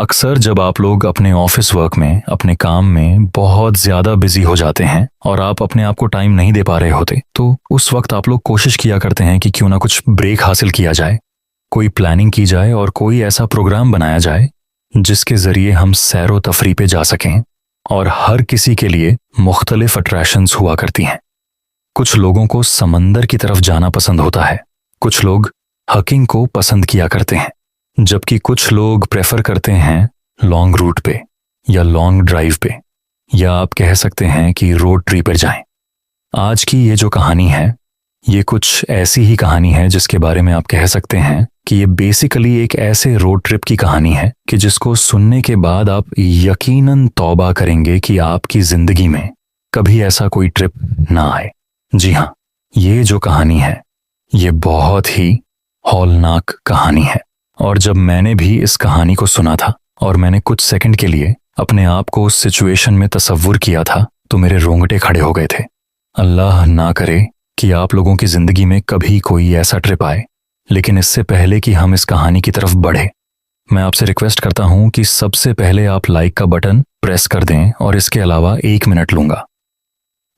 अक्सर जब आप लोग अपने ऑफिस वर्क में, अपने काम में बहुत ज़्यादा बिजी हो जाते हैं और आप अपने आप को टाइम नहीं दे पा रहे होते, तो उस वक्त आप लोग कोशिश किया करते हैं कि क्यों ना कुछ ब्रेक हासिल किया जाए, कोई प्लानिंग की जाए और कोई ऐसा प्रोग्राम बनाया जाए जिसके ज़रिए हम सैरो तफरी पे जा सकें। और हर किसी के लिए मुख्तलिफ अट्रैक्शंस हुआ करती हैं। कुछ लोगों को समंदर की तरफ जाना पसंद होता है, कुछ लोग हकिंग को पसंद किया करते हैं, जबकि कुछ लोग प्रेफर करते हैं लॉन्ग रूट पे या लॉन्ग ड्राइव पे, या आप कह सकते हैं कि रोड ट्रिप पर जाएं। आज की ये जो कहानी है, ये कुछ ऐसी ही कहानी है जिसके बारे में आप कह सकते हैं कि ये बेसिकली एक ऐसे रोड ट्रिप की कहानी है कि जिसको सुनने के बाद आप यकीनन तौबा करेंगे कि आपकी जिंदगी में कभी ऐसा कोई ट्रिप ना आए। जी हाँ, ये जो कहानी है ये बहुत ही हौलनाक कहानी है। और जब मैंने भी इस कहानी को सुना था और मैंने कुछ सेकंड के लिए अपने आप को उस सिचुएशन में तसव्वुर किया था, तो मेरे रोंगटे खड़े हो गए थे। अल्लाह ना करे कि आप लोगों की जिंदगी में कभी कोई ऐसा ट्रिप आए। लेकिन इससे पहले कि हम इस कहानी की तरफ बढ़े, मैं आपसे रिक्वेस्ट करता हूं कि सबसे पहले आप लाइक का बटन प्रेस कर दें और इसके अलावा 1 मिनट लूंगा।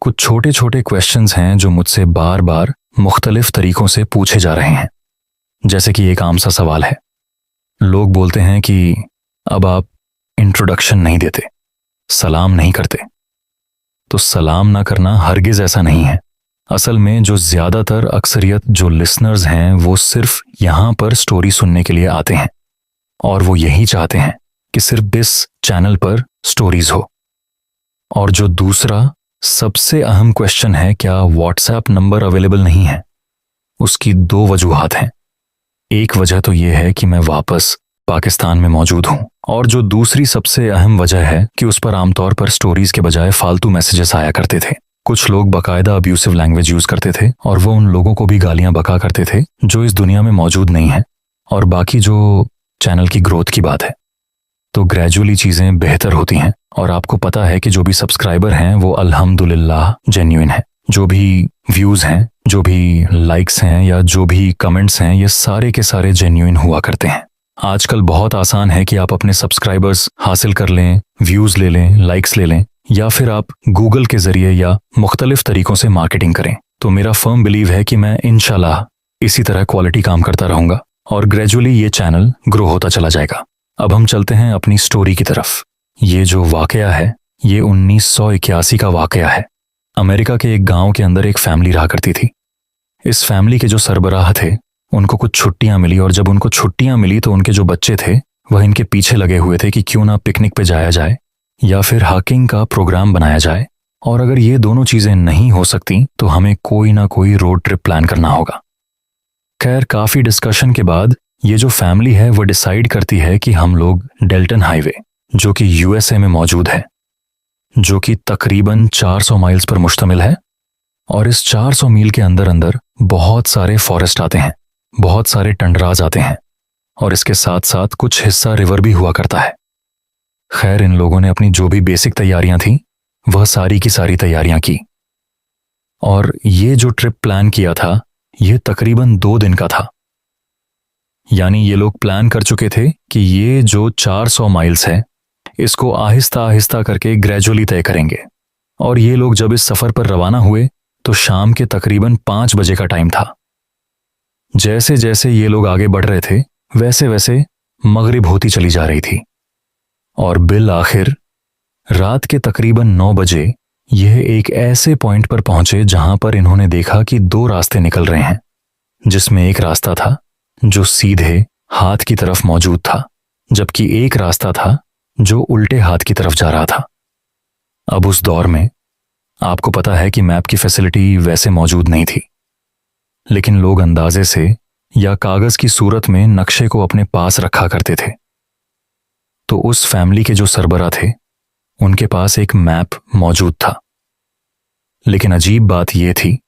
कुछ छोटे छोटे क्वेश्चंस हैं जो मुझसे बार बार मुख्तलिफ तरीकों से पूछे जा रहे हैं। जैसे कि एक आम सा सवाल है, लोग बोलते हैं कि अब आप इंट्रोडक्शन नहीं देते, सलाम नहीं करते। तो सलाम ना करना हरगिज ऐसा नहीं है। असल में जो ज़्यादातर अक्सरियत जो लिसनर्स हैं वो सिर्फ यहाँ पर स्टोरी सुनने के लिए आते हैं और वो यही चाहते हैं कि सिर्फ इस चैनल पर स्टोरीज हो। और जो दूसरा सबसे अहम क्वेश्चन है, क्या व्हाट्सएप नंबर अवेलेबल नहीं है, उसकी 2 वजूहात हैं। एक वजह तो ये है कि मैं वापस पाकिस्तान में मौजूद हूँ, और जो दूसरी सबसे अहम वजह है कि उस पर आमतौर पर स्टोरीज के बजाय फालतू मैसेजेस आया करते थे। कुछ लोग बाकायदा अब्यूसिव लैंग्वेज यूज करते थे और वो उन लोगों को भी गालियां बका करते थे जो इस दुनिया में मौजूद नहीं है। और बाकी जो चैनल की ग्रोथ की बात है, तो ग्रेजुअली चीज़ें बेहतर होती हैं और आपको पता है कि जो भी सब्सक्राइबर हैं वो अल्हम्दुलिल्लाह जेन्युइन है। जो भी व्यूज़ हैं, जो भी लाइक्स हैं या जो भी कमेंट्स हैं, ये सारे के सारे जेन्युइन हुआ करते हैं। आजकल बहुत आसान है कि आप अपने सब्सक्राइबर्स हासिल कर लें, व्यूज़ ले लें, लाइक्स ले लें, या फिर आप गूगल के जरिए या मुख्तलिफ तरीकों से मार्केटिंग करें। तो मेरा फर्म बिलीव है कि मैं इंशाल्लाह इसी तरह क्वालिटी काम करता रहूंगा और ग्रेजुअली ये चैनल ग्रो होता चला जाएगा। अब हम चलते हैं अपनी स्टोरी की तरफ। ये जो वाकया है ये 1981 का वाकया है। अमेरिका के एक गांव के अंदर एक फैमिली रहा करती थी। इस फैमिली के जो सरबराह थे उनको कुछ छुट्टियां मिली, और जब उनको छुट्टियां मिली तो उनके जो बच्चे थे वह इनके पीछे लगे हुए थे कि क्यों ना पिकनिक पे जाया जाए या फिर हाइकिंग का प्रोग्राम बनाया जाए, और अगर ये दोनों चीजें नहीं हो सकती तो हमें कोई ना कोई रोड ट्रिप प्लान करना होगा। खैर, काफी डिस्कशन के बाद ये जो फैमिली है वो डिसाइड करती है कि हम लोग डेल्टन हाईवे, जो कि यूएसए में मौजूद है, जो कि तकरीबन 400 माइल्स पर मुश्तमिल है, और इस 400 मील के अंदर अंदर बहुत सारे फॉरेस्ट आते हैं, बहुत सारे टंडराज आते हैं, और इसके साथ साथ कुछ हिस्सा रिवर भी हुआ करता है। खैर, इन लोगों ने अपनी जो भी बेसिक तैयारियां थी वह सारी की सारी तैयारियां की, और ये जो ट्रिप प्लान किया था ये तकरीबन 2 दिन का था। यानी ये लोग प्लान कर चुके थे कि ये जो 400 माइल्स है इसको आहिस्ता आहिस्ता करके ग्रेजुअली तय करेंगे। और ये लोग जब इस सफर पर रवाना हुए तो शाम के तकरीबन 5 बजे का टाइम था। जैसे जैसे ये लोग आगे बढ़ रहे थे वैसे वैसे मगरिब होती चली जा रही थी, और बिल आखिर रात के तकरीबन 9 बजे यह एक ऐसे पॉइंट पर पहुंचे जहां पर इन्होंने देखा कि 2 रास्ते निकल रहे हैं, जिसमें एक रास्ता था जो सीधे हाथ की तरफ मौजूद था, जबकि एक रास्ता था जो उल्टे हाथ की तरफ जा रहा था। अब उस दौर में आपको पता है कि मैप की फैसिलिटी वैसे मौजूद नहीं थी, लेकिन लोग अंदाजे से या कागज की सूरत में नक्शे को अपने पास रखा करते थे। तो उस फैमिली के जो सरबरा थे उनके पास एक मैप मौजूद था, लेकिन अजीब बात यह थी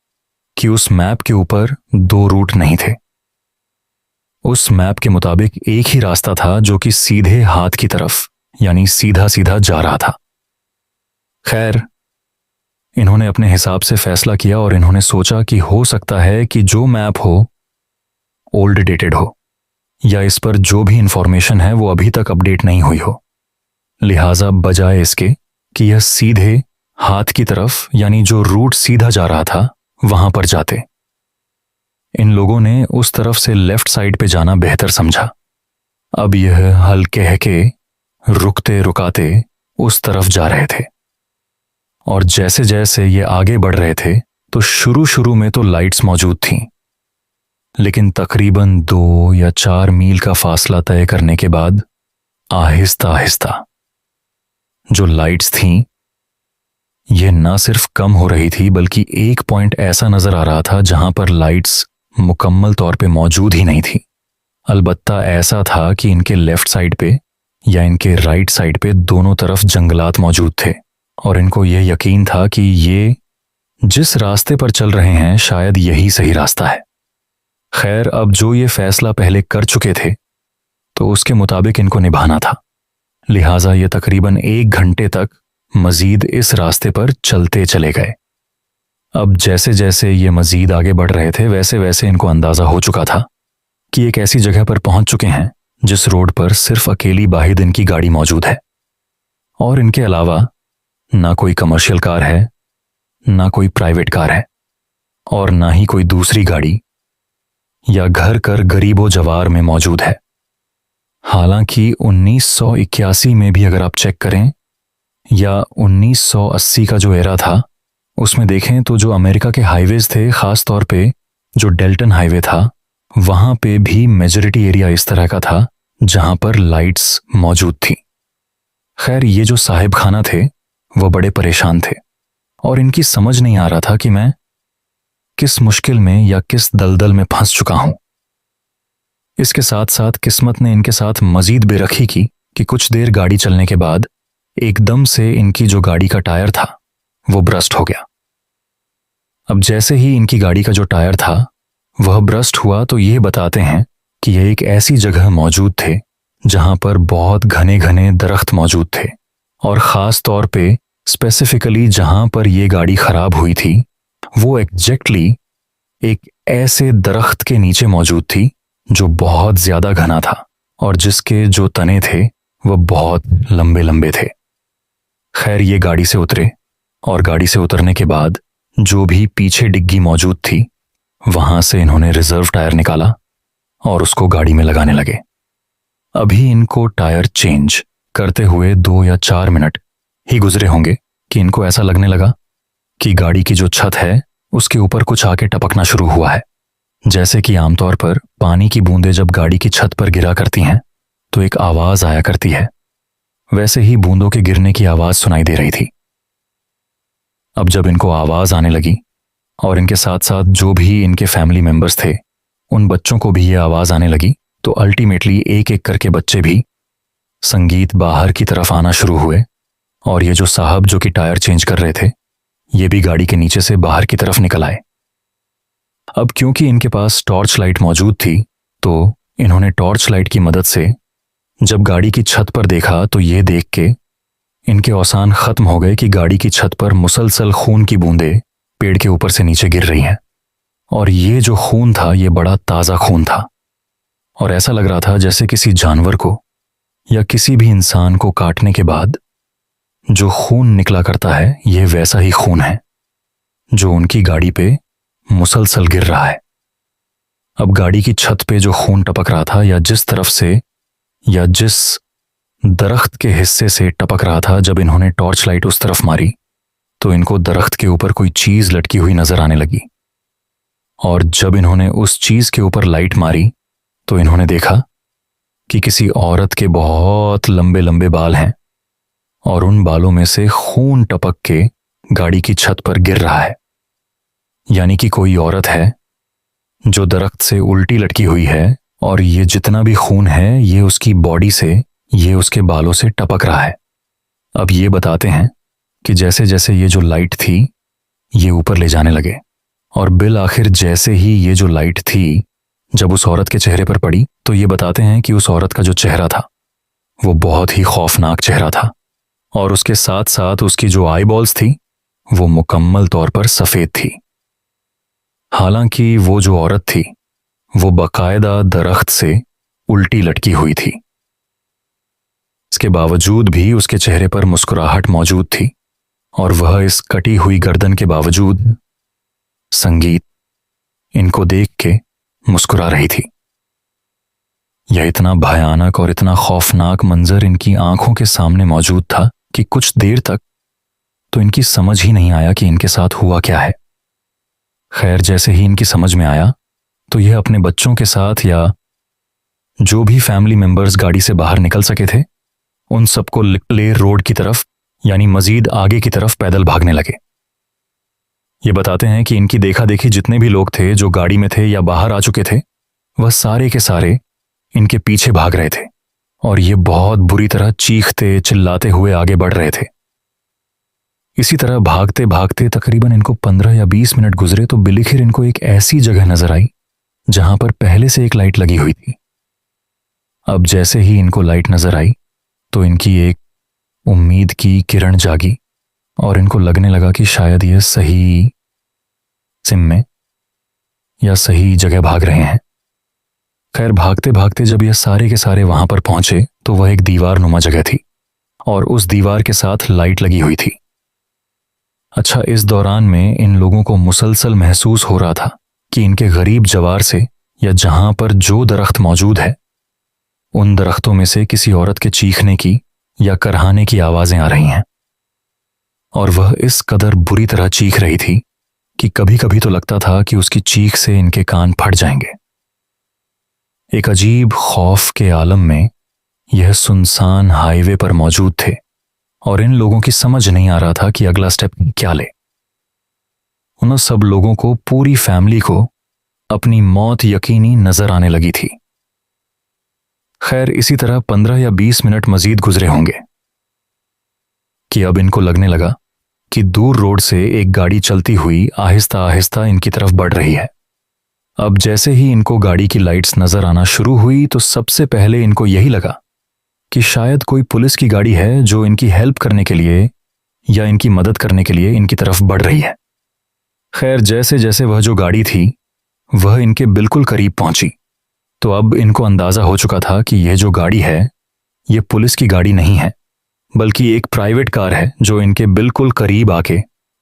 कि उस मैप के ऊपर 2 रूट नहीं थे। उस मैप के मुताबिक एक ही रास्ता था जो कि सीधे हाथ की तरफ, यानी सीधा सीधा जा रहा था। खैर, इन्होंने अपने हिसाब से फैसला किया और इन्होंने सोचा कि हो सकता है कि जो मैप हो ओल्ड डेटेड हो, या इस पर जो भी इंफॉर्मेशन है वो अभी तक अपडेट नहीं हुई हो। लिहाजा बजाय इसके कि यह सीधे हाथ की तरफ यानी जो रूट सीधा जा रहा था वहां पर जाते, इन लोगों ने उस तरफ से लेफ्ट साइड पे जाना बेहतर समझा। अब यह हल कह के रुकते रुकाते उस तरफ जा रहे थे, और जैसे जैसे ये आगे बढ़ रहे थे तो शुरू शुरू में तो लाइट्स मौजूद थीं, लेकिन तकरीबन 2 या 4 मील का फासला तय करने के बाद आहिस्ता आहिस्ता जो लाइट्स थीं ये ना सिर्फ कम हो रही थी, बल्कि एक पॉइंट ऐसा नजर आ रहा था जहां पर लाइट्स मुकम्मल तौर पे मौजूद ही नहीं थी। अलबत्ता ऐसा था कि इनके लेफ्ट साइड पे या इनके राइट साइड पे दोनों तरफ जंगलात मौजूद थे, और इनको यह यकीन था कि ये जिस रास्ते पर चल रहे हैं शायद यही सही रास्ता है। खैर, अब जो ये फैसला पहले कर चुके थे तो उसके मुताबिक इनको निभाना था। लिहाजा ये तकरीबन 1 घंटे तक मजीद इस रास्ते पर चलते चले गए। अब जैसे जैसे ये मजीद आगे बढ़ रहे थे वैसे वैसे इनको अंदाजा हो चुका था कि एक ऐसी जगह पर पहुंच चुके हैं जिस रोड पर सिर्फ अकेली वाहिद इनकी गाड़ी मौजूद है, और इनके अलावा ना कोई कमर्शियल कार है, ना कोई प्राइवेट कार है, और ना ही कोई दूसरी गाड़ी या घर कर गरीबो जवार में मौजूद है। हालांकि 1981 में भी अगर आप चेक करें या 1980 का जो एरा था उसमें देखें तो जो अमेरिका के हाईवेज थे, खास तौर पे जो डेल्टन हाईवे था, वहां पे भी मेजॉरिटी एरिया इस तरह का था जहां पर लाइट्स मौजूद थी। खैर, ये जो साहिब खाना थे वो बड़े परेशान थे और इनकी समझ नहीं आ रहा था कि मैं किस मुश्किल में या किस दलदल में फंस चुका हूं। इसके साथ साथ किस्मत ने इनके साथ मजीद बेरखी की कि कुछ देर गाड़ी चलने के बाद एकदम से इनकी जो गाड़ी का टायर था वो ब्रस्ट हो गया। अब जैसे ही इनकी गाड़ी का जो टायर था वह ब्रस्ट हुआ तो ये बताते हैं कि यह एक ऐसी जगह मौजूद थे जहां पर बहुत घने घने दरख्त मौजूद थे, और ख़ास तौर पे स्पेसिफिकली जहां पर यह गाड़ी खराब हुई थी वो एग्जैक्टली एक ऐसे दरख्त के नीचे मौजूद थी जो बहुत ज्यादा घना था और जिसके जो तने थे वह बहुत लंबे लंबे थे। खैर, ये गाड़ी से उतरे और गाड़ी से उतरने के बाद जो भी पीछे डिग्गी मौजूद थी वहां से इन्होंने रिजर्व टायर निकाला और उसको गाड़ी में लगाने लगे। अभी इनको टायर चेंज करते हुए 2 या 4 मिनट ही गुजरे होंगे कि इनको ऐसा लगने लगा कि गाड़ी की जो छत है उसके ऊपर कुछ आके टपकना शुरू हुआ है। जैसे कि आमतौर पर पानी की बूंदें जब गाड़ी की छत पर गिरा करती हैं तो एक आवाज आया करती है, वैसे ही बूंदों के गिरने की आवाज सुनाई दे रही थी। अब जब इनको आवाज आने लगी और इनके साथ साथ जो भी इनके फैमिली मेंबर्स थे उन बच्चों को भी ये आवाज आने लगी, तो अल्टीमेटली एक एक करके बच्चे भी संगीत बाहर की तरफ आना शुरू हुए, और ये जो साहब जो कि टायर चेंज कर रहे थे ये भी गाड़ी के नीचे से बाहर की तरफ निकल आए। अब क्योंकि इनके पास टॉर्च लाइट मौजूद थी तो इन्होंने टॉर्च लाइट की मदद से जब गाड़ी की छत पर देखा तो ये देख के इनके औसान खत्म हो गए कि गाड़ी की छत पर मुसलसल खून की बूंदें पेड़ के ऊपर से नीचे गिर रही हैं, और ये जो खून था ये बड़ा ताज़ा खून था और ऐसा लग रहा था जैसे किसी जानवर को या किसी भी इंसान को काटने के बाद जो खून निकला करता है यह वैसा ही खून है जो उनकी गाड़ी पे मुसलसल गिर रहा है। अब गाड़ी की छत पे जो खून टपक रहा था या जिस तरफ से या जिस दरख्त के हिस्से से टपक रहा था, जब इन्होंने टॉर्च लाइट उस तरफ मारी तो इनको दरख्त के ऊपर कोई चीज लटकी हुई नजर आने लगी, और जब इन्होंने उस चीज के ऊपर लाइट मारी तो इन्होंने देखा कि किसी औरत के बहुत लंबे लंबे बाल हैं और उन बालों में से खून टपक के गाड़ी की छत पर गिर रहा है। यानी कि कोई औरत है जो दरख्त से उल्टी लटकी हुई है और ये जितना भी खून है ये उसकी बॉडी से, ये उसके बालों से टपक रहा है। अब ये बताते हैं कि जैसे जैसे ये जो लाइट थी ये ऊपर ले जाने लगे, और बिल आखिर जैसे ही ये जो लाइट थी जब उस औरत के चेहरे पर पड़ी तो ये बताते हैं कि उस औरत का जो चेहरा था वो बहुत ही खौफनाक चेहरा था, और उसके साथ साथ उसकी जो आई बॉल्स थी वो मुकम्मल तौर पर सफेद थी। हालांकि वो जो औरत थी वो बाकायदा दरख्त से उल्टी लटकी हुई थी। इसके बावजूद भी उसके चेहरे पर मुस्कुराहट मौजूद थी और वह इस कटी हुई गर्दन के बावजूद संगीत इनको देख के मुस्कुरा रही थी। यह इतना भयानक और इतना खौफनाक मंजर इनकी आंखों के सामने मौजूद था कि कुछ देर तक तो इनकी समझ ही नहीं आया कि इनके साथ हुआ क्या है। खैर, जैसे ही इनकी समझ में आया तो यह अपने बच्चों के साथ या जो भी फैमिली मेंबर्स गाड़ी से बाहर निकल सके थे उन सबको लेर रोड की तरफ यानी मजीद आगे की तरफ पैदल भागने लगे। ये बताते हैं कि इनकी देखा देखी जितने भी लोग थे जो गाड़ी में थे या बाहर आ चुके थे वह सारे के सारे इनके पीछे भाग रहे थे और ये बहुत बुरी तरह चीखते चिल्लाते हुए आगे बढ़ रहे थे। इसी तरह भागते भागते तकरीबन इनको 15 या 20 मिनट गुजरे तो बिलिखिर इनको एक ऐसी जगह नजर आई जहां पर पहले से एक लाइट लगी हुई थी। अब जैसे ही इनको लाइट नजर आई तो इनकी एक उम्मीद की किरण जागी और इनको लगने लगा कि शायद ये सही सिम में या सही जगह भाग रहे हैं। खैर, भागते भागते जब ये सारे के सारे वहां पर पहुंचे तो वह एक दीवार नुमा जगह थी और उस दीवार के साथ लाइट लगी हुई थी। अच्छा, इस दौरान में इन लोगों को मुसलसल महसूस हो रहा था कि इनके गरीब जवार से या जहां पर जो दरख्त मौजूद है उन दरख्तों में से किसी औरत के चीखने की या करहाने की आवाजें आ रही हैं और वह इस कदर बुरी तरह चीख रही थी कि कभी कभी तो लगता था कि उसकी चीख से इनके कान फट जाएंगे। एक अजीब खौफ के आलम में यह सुनसान हाईवे पर मौजूद थे और इन लोगों की समझ नहीं आ रहा था कि अगला स्टेप क्या ले। उन सब लोगों को, पूरी फैमिली को अपनी मौत यकीनी नजर आने लगी थी। खैर, इसी तरह 15 या 20 मिनट मजीद गुजरे होंगे कि अब इनको लगने लगा कि दूर रोड से एक गाड़ी चलती हुई आहिस्ता आहिस्ता इनकी तरफ बढ़ रही है। अब जैसे ही इनको गाड़ी की लाइट्स नजर आना शुरू हुई तो सबसे पहले इनको यही लगा कि शायद कोई पुलिस की गाड़ी है जो इनकी हेल्प करने के लिए या इनकी मदद करने के लिए इनकी तरफ बढ़ रही है। खैर, जैसे जैसे वह जो गाड़ी थी वह इनके बिल्कुल करीब पहुंची तो अब इनको अंदाजा हो चुका था कि यह जो गाड़ी है यह पुलिस की गाड़ी नहीं है बल्कि एक प्राइवेट कार है जो इनके बिल्कुल करीब आके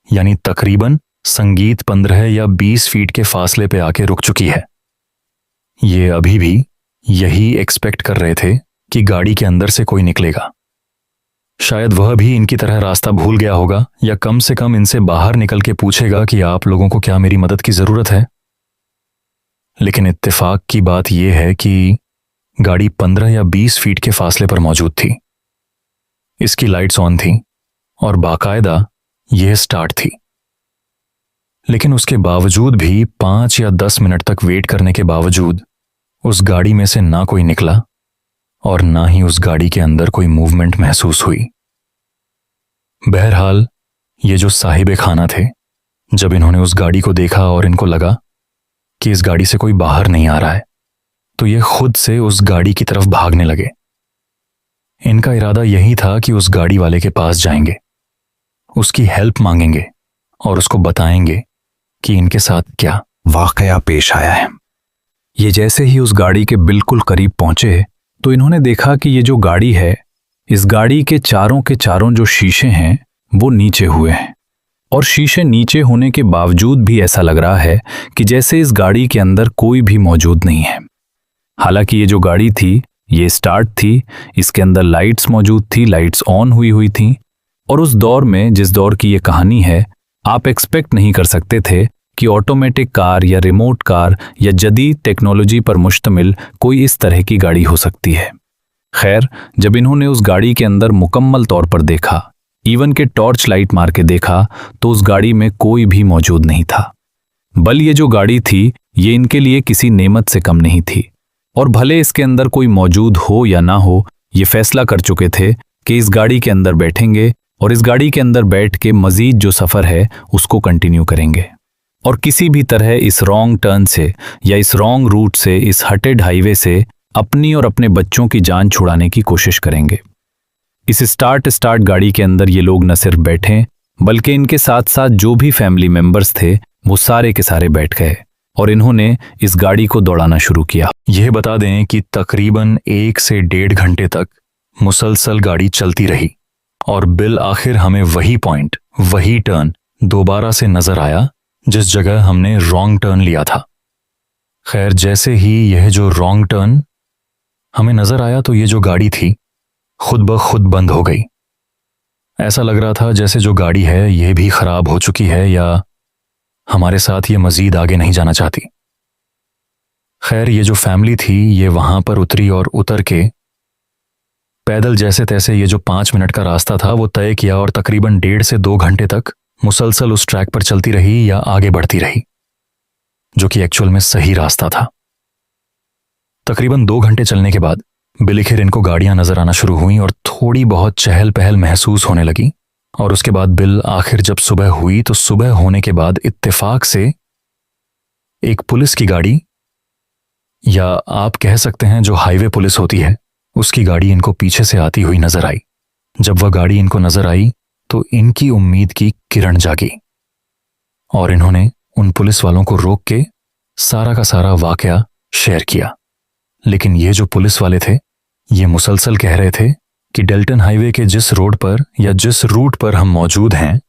यानी तकरीबन संगीत 15 या 20 फीट के फासले पे आके रुक चुकी है। ये अभी भी यही एक्सपेक्ट कर रहे थे कि गाड़ी के अंदर से कोई निकलेगा। शायद वह भी इनकी तरह रास्ता भूल गया होगा या कम से कम इनसे बाहर निकल के पूछेगा कि आप लोगों को क्या मेरी मदद की जरूरत है। लेकिन इत्तेफाक की बात यह है कि गाड़ी 15 या 20 फीट के फासले पर मौजूद थी। इसकी लाइट्स ऑन थी और बाकायदा यह स्टार्ट थी। लेकिन उसके बावजूद भी 5 या 10 मिनट तक वेट करने के बावजूद उस गाड़ी में से ना कोई निकला और ना ही उस गाड़ी के अंदर कोई मूवमेंट महसूस हुई। बहरहाल, ये जो साहिब खाना थे, जब इन्होंने उस गाड़ी को देखा और इनको लगा कि इस गाड़ी से कोई बाहर नहीं आ रहा है तो ये खुद से उस गाड़ी की तरफ भागने लगे। इनका इरादा यही था कि उस गाड़ी वाले के पास जाएंगे, उसकी हेल्प मांगेंगे और उसको बताएंगे कि इनके साथ क्या वाकया पेश आया है। ये जैसे ही उस गाड़ी के बिल्कुल करीब पहुंचे तो इन्होंने देखा कि ये जो गाड़ी है, इस गाड़ी के चारों जो शीशे हैं वो नीचे हुए हैं और शीशे नीचे होने के बावजूद भी ऐसा लग रहा है कि जैसे इस गाड़ी के अंदर कोई भी मौजूद नहीं है। हालांकि ये जो गाड़ी थी ये स्टार्ट थी, इसके अंदर लाइट्स मौजूद थी, लाइट्स ऑन हुई थी और उस दौर में, जिस दौर की ये कहानी है, आप एक्सपेक्ट नहीं कर सकते थे कि ऑटोमेटिक कार या रिमोट कार या जदीद टेक्नोलॉजी पर मुश्तमिल कोई इस तरह की गाड़ी हो सकती है। खैर, जब इन्होंने उस गाड़ी के अंदर मुकम्मल तौर पर देखा, इवन के टॉर्च लाइट मार के देखा, तो उस गाड़ी में कोई भी मौजूद नहीं था। बल ये जो गाड़ी थी ये इनके लिए किसी नेमत से कम नहीं थी और भले इसके अंदर कोई मौजूद हो या ना हो, ये फैसला कर चुके थे कि इस गाड़ी के अंदर बैठेंगे और इस गाड़ी के अंदर बैठ के मजीद जो सफ़र है उसको कंटिन्यू करेंगे और किसी भी तरह इस रॉन्ग टर्न से या इस रॉन्ग रूट से, इस हटेड हाईवे से अपनी और अपने बच्चों की जान छुड़ाने की कोशिश करेंगे। इस स्टार्ट गाड़ी के अंदर ये लोग न सिर्फ बैठे बल्कि इनके साथ साथ जो भी फैमिली मेंबर्स थे वो सारे के सारे बैठ गए और इन्होंने इस गाड़ी को दौड़ाना शुरू किया। यह बता दें कि तकरीबन 1 से 1.5 घंटे तक मुसलसल गाड़ी चलती रही और बिल आखिर हमें वही पॉइंट, वही टर्न दोबारा से नजर आया जिस जगह हमने रॉन्ग टर्न लिया था। खैर, जैसे ही यह जो रॉन्ग टर्न हमें नजर आया तो ये जो गाड़ी थी खुद ब खुद बंद हो गई। ऐसा लग रहा था जैसे जो गाड़ी है यह भी खराब हो चुकी है या हमारे साथ ये मजीद आगे नहीं जाना चाहती। खैर, ये जो फैमिली थी ये वहां पर उतरी और उतर के पैदल जैसे तैसे ये जो 5 मिनट का रास्ता था वो तय किया और तकरीबन 1.5 से 2 घंटे तक मुसलसल उस ट्रैक पर चलती रही या आगे बढ़ती रही, जो कि एक्चुअल में सही रास्ता था। तकरीबन 2 घंटे चलने के बाद बिलिखिर इनको गाड़ियां नजर आना शुरू हुई और थोड़ी बहुत चहल पहल महसूस होने लगी। और उसके बाद बिल आखिर जब सुबह हुई तो सुबह होने के बाद इत्तेफाक से एक पुलिस की गाड़ी, या आप कह सकते हैं जो हाईवे पुलिस होती है, उसकी गाड़ी इनको पीछे से आती हुई नजर आई। जब वह गाड़ी इनको नजर आई तो इनकी उम्मीद की किरण जागी और इन्होंने उन पुलिस वालों को रोक के सारा का सारा वाकया शेयर किया। लेकिन ये जो पुलिस वाले थे ये मुसलसल कह रहे थे कि डेल्टन हाईवे के जिस रोड पर या जिस रूट पर हम मौजूद हैं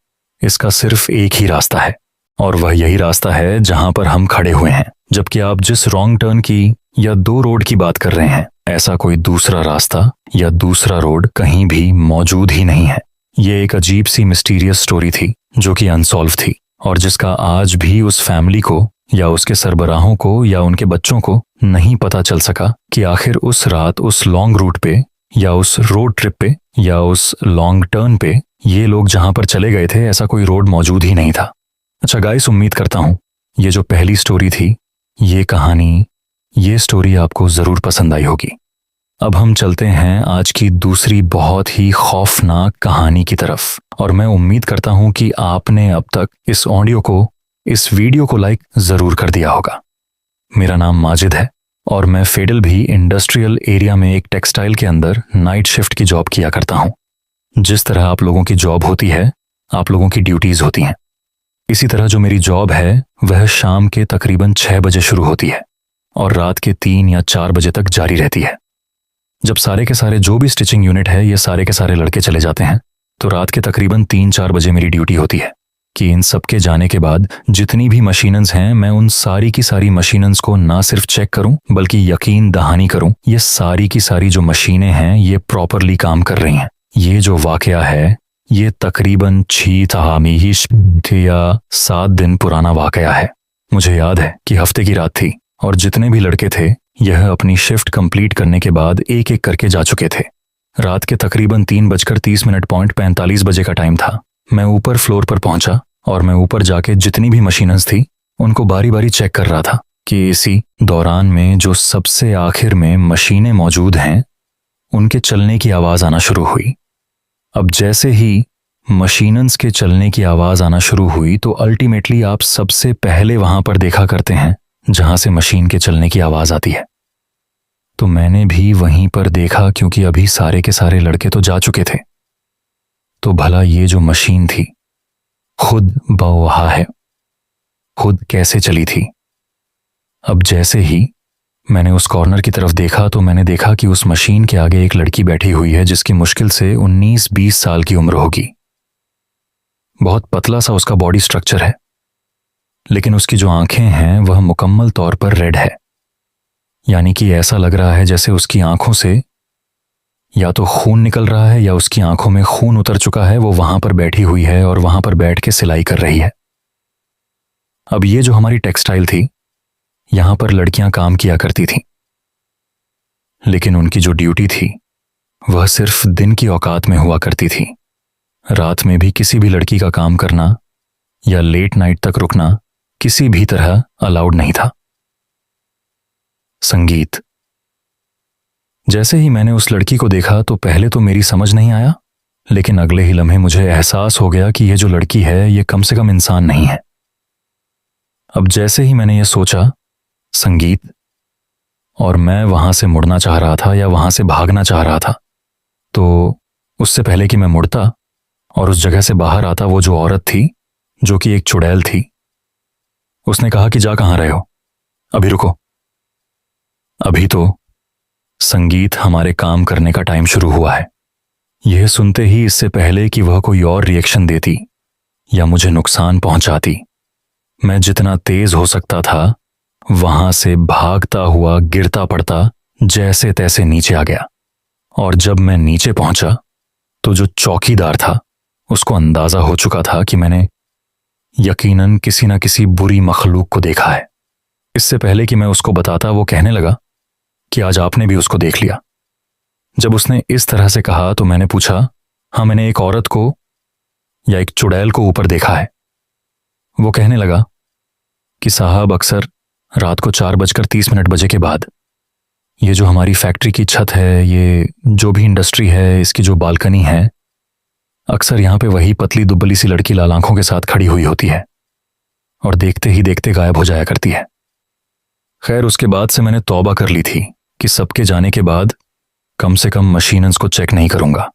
इसका सिर्फ एक ही रास्ता है और वह यही रास्ता है जहां पर हम खड़े हुए हैं, जबकि आप जिस रॉन्ग टर्न की या 2 रोड की बात कर रहे हैं ऐसा कोई दूसरा रास्ता या दूसरा रोड कहीं भी मौजूद ही नहीं है। ये एक अजीब सी मिस्टीरियस स्टोरी थी जो कि अनसॉल्व थी और जिसका आज भी उस फैमिली को या उसके सरबराहों को या उनके बच्चों को नहीं पता चल सका कि आखिर उस रात उस लॉन्ग रूट पे या उस रोड ट्रिप पे या उस लॉन्ग टर्न पे ये लोग जहां पर चले गए थे ऐसा कोई रोड मौजूद ही नहीं था। अच्छा गाइस, उम्मीद करता हूं ये जो पहली स्टोरी थी, ये कहानी, ये स्टोरी आपको जरूर पसंद आई होगी। अब हम चलते हैं आज की दूसरी बहुत ही खौफनाक कहानी की तरफ और मैं उम्मीद करता हूं कि आपने अब तक इस ऑडियो को, इस वीडियो को लाइक जरूर कर दिया होगा। मेरा नाम माजिद है और मैं फेडल भी इंडस्ट्रियल एरिया में एक टेक्सटाइल के अंदर नाइट शिफ्ट की जॉब किया करता हूं। जिस तरह आप लोगों की जॉब होती है, आप लोगों की ड्यूटीज होती हैं, इसी तरह जो मेरी जॉब है वह शाम के तकरीबन 6 बजे शुरू होती है और रात के 3 या 4 बजे तक जारी रहती है। जब सारे के सारे जो भी स्टिचिंग यूनिट है ये सारे के सारे लड़के चले जाते हैं तो रात के तकरीबन 3-4 बजे मेरी ड्यूटी होती है कि इन सब के जाने के बाद जितनी भी मशीनन्स हैं मैं उन सारी की सारी मशीनन्स को ना सिर्फ चेक करूं बल्कि यकीन दहानी करूं ये सारी की सारी जो मशीनें हैं ये प्रॉपरली काम कर रही हैं। ये जो वाकया है ये तकरीबन 6 या 7 दिन पुराना वाकया है। मुझे याद है कि हफ्ते की रात थी और जितने भी लड़के थे यह अपनी शिफ्ट कंप्लीट करने के बाद एक एक करके जा चुके थे। रात के तकरीबन 3:30 बजे का टाइम था। मैं ऊपर फ्लोर पर पहुंचा और मैं ऊपर जाके जितनी भी मशीनन्स थी उनको बारी बारी चेक कर रहा था कि इसी दौरान में जो सबसे आखिर में मशीनें मौजूद हैं उनके चलने की आवाज आना शुरू हुई। अब जैसे ही मशीनन्स के चलने की आवाज आना शुरू हुई तो अल्टीमेटली आप सबसे पहले वहां पर देखा करते हैं जहां से मशीन के चलने की आवाज आती है। तो मैंने भी वहीं पर देखा क्योंकि अभी सारे के सारे लड़के तो जा चुके थे। तो भला ये जो मशीन थी खुद बवहा है, खुद कैसे चली थी। अब जैसे ही मैंने उस कॉर्नर की तरफ देखा तो मैंने देखा कि उस मशीन के आगे एक लड़की बैठी हुई है जिसकी मुश्किल से 19-20 साल की उम्र होगी। बहुत पतला सा उसका बॉडी स्ट्रक्चर है लेकिन उसकी जो आंखें हैं वह मुकम्मल तौर पर रेड है, यानी कि ऐसा लग रहा है जैसे उसकी आंखों से या तो खून निकल रहा है या उसकी आंखों में खून उतर चुका है। वो वहां पर बैठी हुई है और वहां पर बैठ के सिलाई कर रही है। अब ये जो हमारी टेक्सटाइल थी यहां पर लड़कियां काम किया करती थीं, लेकिन उनकी जो ड्यूटी थी वह सिर्फ दिन की औकात में हुआ करती थी। रात में भी किसी भी लड़की का काम करना या लेट नाइट तक रुकना किसी भी तरह अलाउड नहीं था। संगीत। जैसे ही मैंने उस लड़की को देखा तो पहले तो मेरी समझ नहीं आया, लेकिन अगले ही लम्हे मुझे एहसास हो गया कि यह जो लड़की है ये कम से कम इंसान नहीं है। अब जैसे ही मैंने ये सोचा संगीत, और मैं वहां से मुड़ना चाह रहा था या वहां से भागना चाह रहा था, तो उससे पहले कि मैं मुड़ता और उस जगह से बाहर आता वो जो औरत थी जो कि एक चुड़ैल थी, उसने कहा कि जा कहां रहे हो। अभी रुको। अभी तो संगीत हमारे काम करने का टाइम शुरू हुआ है। यह सुनते ही, इससे पहले कि वह कोई और रिएक्शन देती या मुझे नुकसान पहुंचाती, मैं जितना तेज हो सकता था वहां से भागता हुआ गिरता पड़ता जैसे तैसे नीचे आ गया। और जब मैं नीचे पहुंचा तो जो चौकीदार था उसको अंदाजा हो चुका था कि मैंने यकीनन किसी न किसी बुरी मखलूक को देखा है। इससे पहले कि मैं उसको बताता, वो कहने लगा कि आज आपने भी उसको देख लिया। जब उसने इस तरह से कहा तो मैंने पूछा, हाँ, मैंने एक औरत को या एक चुड़ैल को ऊपर देखा है। वो कहने लगा कि साहब, अक्सर रात को 4:30 बजे के बाद ये जो हमारी फैक्ट्री की छत है, ये जो भी इंडस्ट्री है, इसकी जो बालकनी है, अक्सर यहां पे वही पतली दुबली सी लड़की लाल आंखों के साथ खड़ी हुई होती है और देखते ही देखते गायब हो जाया करती है। खैर, उसके बाद से मैंने तौबा कर ली थी कि सबके जाने के बाद कम से कम मशीनन्स को चेक नहीं करूंगा।